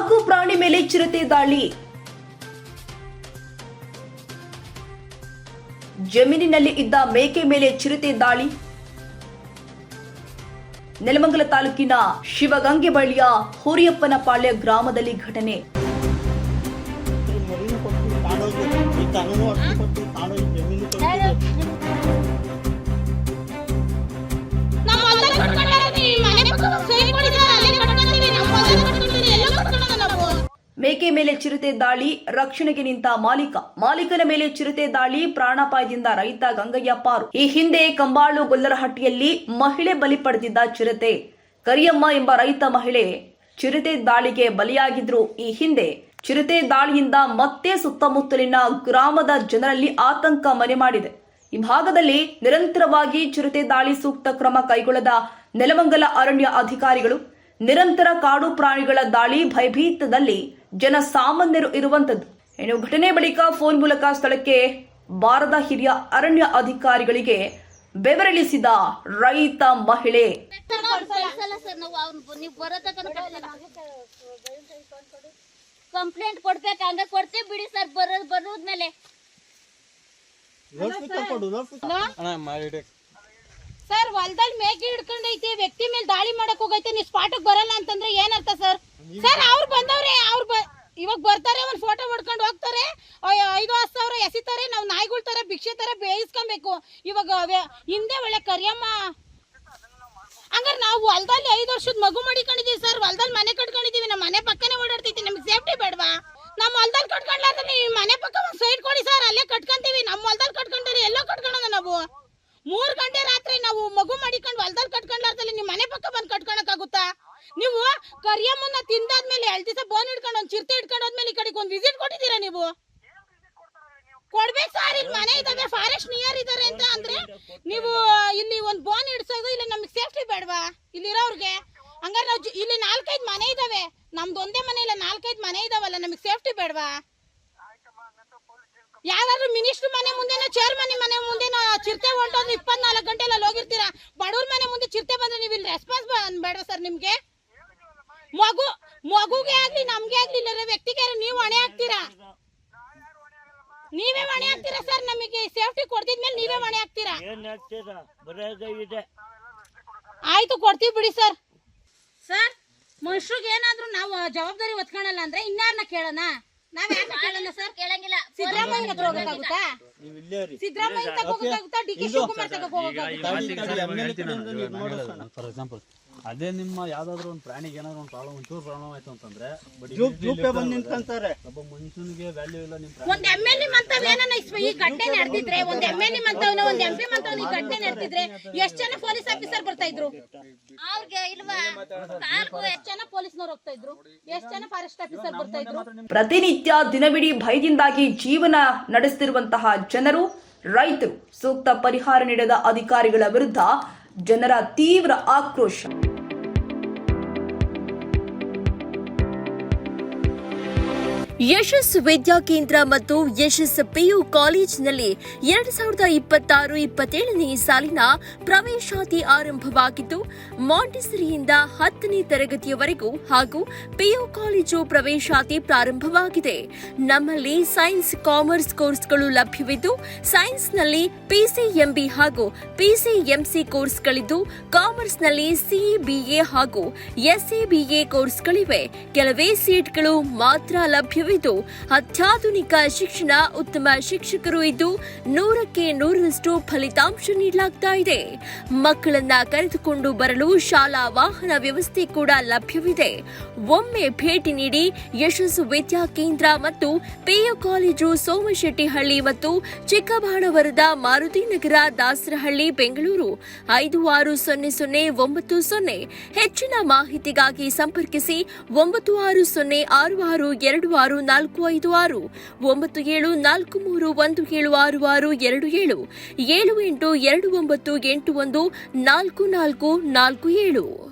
ಸಾಕು ಪ್ರಾಣಿ ಮೇಲೆ ಚಿರತೆ ದಾಳಿ. ಜಮೀನಿನಲ್ಲಿ ಇದ್ದ ಮೇಕೆ ಮೇಲೆ ಚಿರತೆ ದಾಳಿ. ನೆಲಮಂಗಲ ತಾಲೂಕಿನ ಶಿವಗಂಗೆ ಬಳಿಯ ಹುರಿಯಪ್ಪನಪಾಳ್ಯ ಗ್ರಾಮದಲ್ಲಿ ಘಟನೆ. ಮೇಕೆ ಮೇಲೆ ಚಿರತೆ ದಾಳಿ, ರಕ್ಷಣೆಗೆ ನಿಂತ ಮಾಲೀಕನ ಮೇಲೆ ಚಿರತೆ ದಾಳಿ, ಪ್ರಾಣಾಪಾಯದಿಂದ ರೈತ ಗಂಗಯ್ಯ ಪಾರು. ಈ ಹಿಂದೆ ಕಂಬಾಳು ಗೊಲ್ಲರಹಟ್ಟಿಯಲ್ಲಿ ಮಹಿಳೆ ಬಲಿ ಪಡೆದಿದ್ದ ಚಿರತೆ. ಕರಿಯಮ್ಮ ಎಂಬ ರೈತ ಮಹಿಳೆ ಚಿರತೆ ದಾಳಿಗೆ ಬಲಿಯಾಗಿದ್ರು. ಈ ಹಿಂದೆ ಚಿರತೆ ದಾಳಿಯಿಂದ ಮತ್ತೆ ಸುತ್ತಮುತ್ತಲಿನ ಗ್ರಾಮದ ಜನರಲ್ಲಿ ಆತಂಕ ಮನೆ ಮಾಡಿದೆ. ಈ ಭಾಗದಲ್ಲಿ ನಿರಂತರವಾಗಿ ಚಿರತೆ ದಾಳಿ ಸೂಕ್ತ ಕ್ರಮ ಕೈಗೊಳ್ಳದ ನೆಲಮಂಗಲ ಅರಣ್ಯ ಅಧಿಕಾರಿಗಳು ನಿರಂತರ ಕಾಡು ಪ್ರಾಣಿಗಳ ದಾಳಿ ಭಯಭೀತದಲ್ಲಿ ಜನಸಾಮಾನ್ಯರು ಇರುವಂತದ್ದು. ಇನ್ನು ಘಟನೆ ಬಳಿಕ ಫೋನ್ ಮೂಲಕ ಸ್ಥಳಕ್ಕೆ ಬಾರದ ಹಿರಿಯ ಅರಣ್ಯ ಅಧಿಕಾರಿಗಳಿಗೆ ಬೆವರಿಳಿಸಿದ ರೈತ ಮಹಿಳೆ. ಕಂಪ್ಲೇಂಟ್ ಕೊಡ್ಬೇಕಂದ್ರೆ ಕೊಡ್ತೀವಿ ಬಿಡಿ ಸರ್. ಬರೋದ್ಮೇಲೆ ಸರ್ ಹೊಲದಲ್ಲಿ ಮೇಕೆ ಹಿಡ್ಕೊಂಡೈತಿ, ವ್ಯಕ್ತಿ ಮೇಲೆ ದಾಳಿ ಮಾಡಕ್ ಹೋಗೈತೆ, ನೀವು ಸ್ಪಾಟಿಗೆ ಬರಲ್ಲ ಅಂತಂದ್ರೆ ಏನರ್ಥ ಸರ್? ಸರ್ ಅವ್ರು ಬಂದವ್ರೆ, ಇವಾಗ ಬರ್ತಾರೆ, ಒಂದ್ ಫೋಟೋ ಹೊಡ್ಕೊಂಡು ಹೋಗ್ತಾರೆ, 5-10 ಸಾವಿರ ಎಸಿತಾರೆ, ನಾವು ನಾಯಿಗಳ ತರ ಭಿಕ್ಷೆ ತರ ಬೇಯಿಸ್ಕೊಬೇಕು. ಇವಾಗ ಹಿಂದೆ ಒಳ್ಳೆ ಕರಿಯಮ್ಮ ಹಂಗಾರೆ ನಾವು ಹೊಲದಲ್ಲಿ 5 ವರ್ಷದ ಮಗು ಮಾಡಿಕೊಂಡಿದೀವಿ ಸರ್. ಹೊಲದಲ್ಲಿ ಮನೆ ಕಟ್ಕೊಂಡಿದೀವಿ, ನಮ್ಮ ಮನೆ ಪಕ್ಕನೇ ಓಡಾಡ್ತೈತಿ, ನಮ್ಗೆ ಸೇಫ್ಟಿ ಬೇಡವಾ? ನಮ್ಮ ಹೊಲದಲ್ಲಿ ಕಟ್ಕೊಂಡ್ಲಾರ್ದ್ರೆ ನೀವು ಮನೆ ಪಕ್ಕ ಒಂದ್ ಸೈಡ್ ಕೊಡಿ ಸರ್, ಅಲ್ಲೇ ಕಟ್ಕೊಂತೀವಿ. ನಮ್ಮ ಹೊಲದಲ್ಲಿ ಕಟ್ಕೊಂಡ್ರೆ ಎಲ್ಲೋ ಕಟ್ಕೊಳ್ಳೋಣ ನಾವು? 3 ಗಂಟೆ ರಾತ್ರಿ ನಾವು ಮಗು ಮಾಡಿಕೊಂಡು ಹೊಲದಲ್ಲಿ ಕಟ್ಕೊಂಡ್ಲಾರ್ದಲ್ಲಿ ನಿಮ್ಮ ಮನೆ ಪಕ್ಕ ಬಂದು ಕಟ್ಕೊಳಕ್ಕಾಗುತ್ತಾ? ನೀವು ಕರಿಯಮ್ಮನ್ನ ತಿಂದಾದ್ಮೇಲೆ 2 ದಿವಸ ಬೋನ್ ಹಿಡ್ಕೊಂಡು ಒಂದ್ ಚಿರತೆ ಹಿಡ್ಕೊಂಡು ಹೋದ್ಮೇಲೆ ಈ ಕಡೆಗೆ ಒಂದ್ ವಿಸಿಟ್ ಕೊಟ್ಟಿದ್ದೀರಾ ನೀವು? ಕೊಡ್ಬೇಕು ಸರ್. ಇಲ್ಲಿ ಮನೆ ಇದಾವೆ, ಫಾರೆಸ್ಟ್ ನಿಯರ್ ಇದಾರೆ ಅಂತ ಅಂದ್ರೆ ನೀವು ಇಲ್ಲಿ ಒಂದ್ ಬೋನ್ ಹಿಡ್ಸೋದು ಇಲ್ಲ, ನಮ್ಗೆ ಸೇಫ್ಟಿ ಬೇಡವಾ ಇಲ್ಲಿರೋರ್ಗೆ? ಹಂಗಾರೆ ನಾವು ಇಲ್ಲಿ 4-5 ಮನೆ ಇದಾವೆ, ನಮ್ದು ಒಂದೇ ಮನೆ ಇಲ್ಲ, 4-5 ಮನೆ ಇದಾವಲ್ಲ, ನಮಗೆ ಸೇಫ್ಟಿ ಬೇಡವಾ? ಯಾವ್ದಾದ್ರು ಮಿನಿಸ್ಟರ್ ಮನೆ ಮುಂದೆನೋ ಚೇರ್ಮನ್ ಮನೆ ಮುಂದೆನೋ ಚಿರತೆ ಹೊಂಟೋದು 24 ಗಂಟೆ ಅಲ್ಲಿ ಹೋಗಿರ್ತೀರಾ. ಬಡವ್ರ ಮನೆ ಮುಂದೆ ಚಿರತೆ ಬಂದ್ರೆ ನೀವು ಇಲ್ಲಿ ರೆಸ್ಪಾನ್ಸ್ ಬೇಡವಾ ಸರ್? ನಿಮ್ಗೆ ಮಗುಗೆ ಆಗ್ಲಿ ನಮ್ಗೆ ಆಗ್ಲಿ ಇಲ್ಲ ವ್ಯಕ್ತಿಗೆ ನೀವು ಹೊಣೆ ಹಾಕ್ತೀರಾ? ನೀವೇ ಹೊಣೆ ಹಾಕ್ತೀರಾ ಸರ್? ನಮಗೆ ಸೇಫ್ಟಿ ಕೊಡ್ತಿದ್ಮೇಲೆ ನೀವೇ ಹೊಣೆ ಹಾಕ್ತೀರಾ? ಆಯ್ತು, ಕೊಡ್ತೀವಿ ಬಿಡಿ ಸರ್. ಸರ್ ಮನುಷ್ಯರಿಗೆ ಏನಾದ್ರು ನಾವು ಜವಾಬ್ದಾರಿ ಹೊತ್ಕೊಳಲ್ಲ ಅಂದ್ರೆ ಇನ್ನಾರನ್ನ ಕೇಳೋಣ? ನಾವ್ ಯಾರನ್ನ ಕೇಳಲ್ಲ ಸರ್? ಕೇಳಂಗಿಲ್ಲ. ಸಿದ್ದರಾಮಯ್ಯ ಹತ್ರ ಹೋಗಕ್ಕಾಗುತ್ತಾ? ಸಿದ್ದರಾಮಯ್ಯ ತಗ ಹೋಗಕ್ಕಾಗುತ್ತಾ? ಡಿ.ಕೆ. ಶಿವಕುಮಾರ್ ತಗ ಹೋಗಕ್ಕಾಗುತ್ತಾ? ಫಾರ್ ಎಕ್ಸಾಂಪಲ್ ಅದೇ ನಿಮ್ಮ ಯಾವ್ದಾದ್ರು ಒಂದು ಪ್ರಾಣಿಗೆ ಏನಾದ್ರು ಒಂದು ಪ್ರಾಬ್ಲಮ್, ಒಂಚೂರು ಪ್ರಾಬ್ಲಮ್ ಆಯ್ತು ಅಂತಂದ್ರೆ ಒಬ್ಬ ಮನುಷ್ಯನಿಗೆ ವ್ಯಾಲ್ಯೂ ಇಲ್ಲ. ಒಂದ್ ಎಮ್ಎಲ್ಎ ಮಂತವ್ ಏನನ್ನ ಈ ಘಟನೆ ನಡೆದಿದ್ರೆ, ಒಂದ್ ಎಮ್ಎಲ್ಎ ಮಂತವ್ನ ಒಂದ್ ಎಂಪಿ ಮಂತವ್ನ ಈ ಘಟನೆ ನಡೆದಿದ್ರೆ ಎಷ್ಟ್ ಜನ ಪೊಲೀಸ್ ಆಫೀಸರ್ ಬರ್ತಾ ಇದ್ರು? ಅವ್ರಿಗೆ ಇಲ್ವಾ? ಎಷ್ಟ್ ಜನ ಪೊಲೀಸ್ನವ್ರು ಹೋಗ್ತಾ ಇದ್ರು? ಎಷ್ಟ್ ಜನ ಫಾರೆಸ್ಟ್ ಆಫೀಸರ್ ಬರ್ತಾ ಇದ್ರು? ಪ್ರತಿನಿತ್ಯ ದಿನವಿಡೀ ಭಯದಿಂದಾಗಿ ಜೀವನ ನಡೆಸುತ್ತಿರುವಂತಹ ಜನರು, ರೈತರು ಸೂಕ್ತ ಪರಿಹಾರ ನೀಡದ ಅಧಿಕಾರಿಗಳ ವಿರುದ್ಧ ಜನರ ತೀವ್ರ ಆಕ್ರೋಶ. ಯಶಸ್ ವಿದ್ಯಾಕೇಂದ್ರ ಮತ್ತು ಯಶಸ್ ಪಿಯು ಕಾಲೇಜಿನಲ್ಲಿ 2026-27ನೇ ಸಾಲಿನ ಪ್ರವೇಶಾತಿ ಆರಂಭವಾಗಿದ್ದು, ಮಾಂಟಿಸರಿಯಿಂದ 10ನೇ ತರಗತಿಯವರೆಗೂ ಹಾಗೂ ಪಿಯು ಕಾಲೇಜು ಪ್ರವೇಶಾತಿ ಪ್ರಾರಂಭವಾಗಿದೆ. ನಮ್ಮಲ್ಲಿ ಸೈನ್ಸ್, ಕಾಮರ್ಸ್ ಕೋರ್ಸ್ಗಳು ಲಭ್ಯವಿದ್ದು, ಸೈನ್ಸ್ನಲ್ಲಿ ಪಿಸಿಎಂಬಿ ಹಾಗೂ ಪಿಸಿಎಂಸಿ ಕೋರ್ಸ್ಗಳಿದ್ದು, ಕಾಮರ್ಸ್ನಲ್ಲಿ ಸಿಇಬಿಎ ಹಾಗೂ ಎಸ್ಎಬಿಎ ಕೋರ್ಸ್ಗಳಿವೆ. ಕೆಲವೇ ಸೀಟ್ಗಳು ಮಾತ್ರ ಲಭ್ಯವಿವೆ. ಅತ್ಯಾಧುನಿಕ ಶಿಕ್ಷಣ, ಉತ್ತಮ ಶಿಕ್ಷಕರು ಇದ್ದು 100ಕ್ಕೆ 100ರಷ್ಟು ಫಲಿತಾಂಶ ನೀಡಲಾಗ್ತಾ ಇದೆ. ಮಕ್ಕಳನ್ನ ಕರೆದುಕೊಂಡು ಬರಲು ಶಾಲಾ ವಾಹನ ವ್ಯವಸ್ಥೆ ಕೂಡ ಲಭ್ಯವಿದೆ. ಒಮ್ಮೆ ಭೇಟಿ ನೀಡಿ. ಯಶಸ್ಸು ವಿದ್ಯಾಕೇಂದ್ರ ಮತ್ತು ಪಿಯು ಕಾಲೇಜು, ಸೋಮಶೆಟ್ಟಿಹಳ್ಳಿ ಮತ್ತು ಚಿಕ್ಕಬಾಣವರದ, ಮಾರುತಿನಗರ, ದಾಸರಹಳ್ಳಿ, ಬೆಂಗಳೂರು 560090. ಹೆಚ್ಚಿನ ಮಾಹಿತಿಗಾಗಿ ಸಂಪರ್ಕಿಸಿ 9606626456, 9743176627, 7829814447.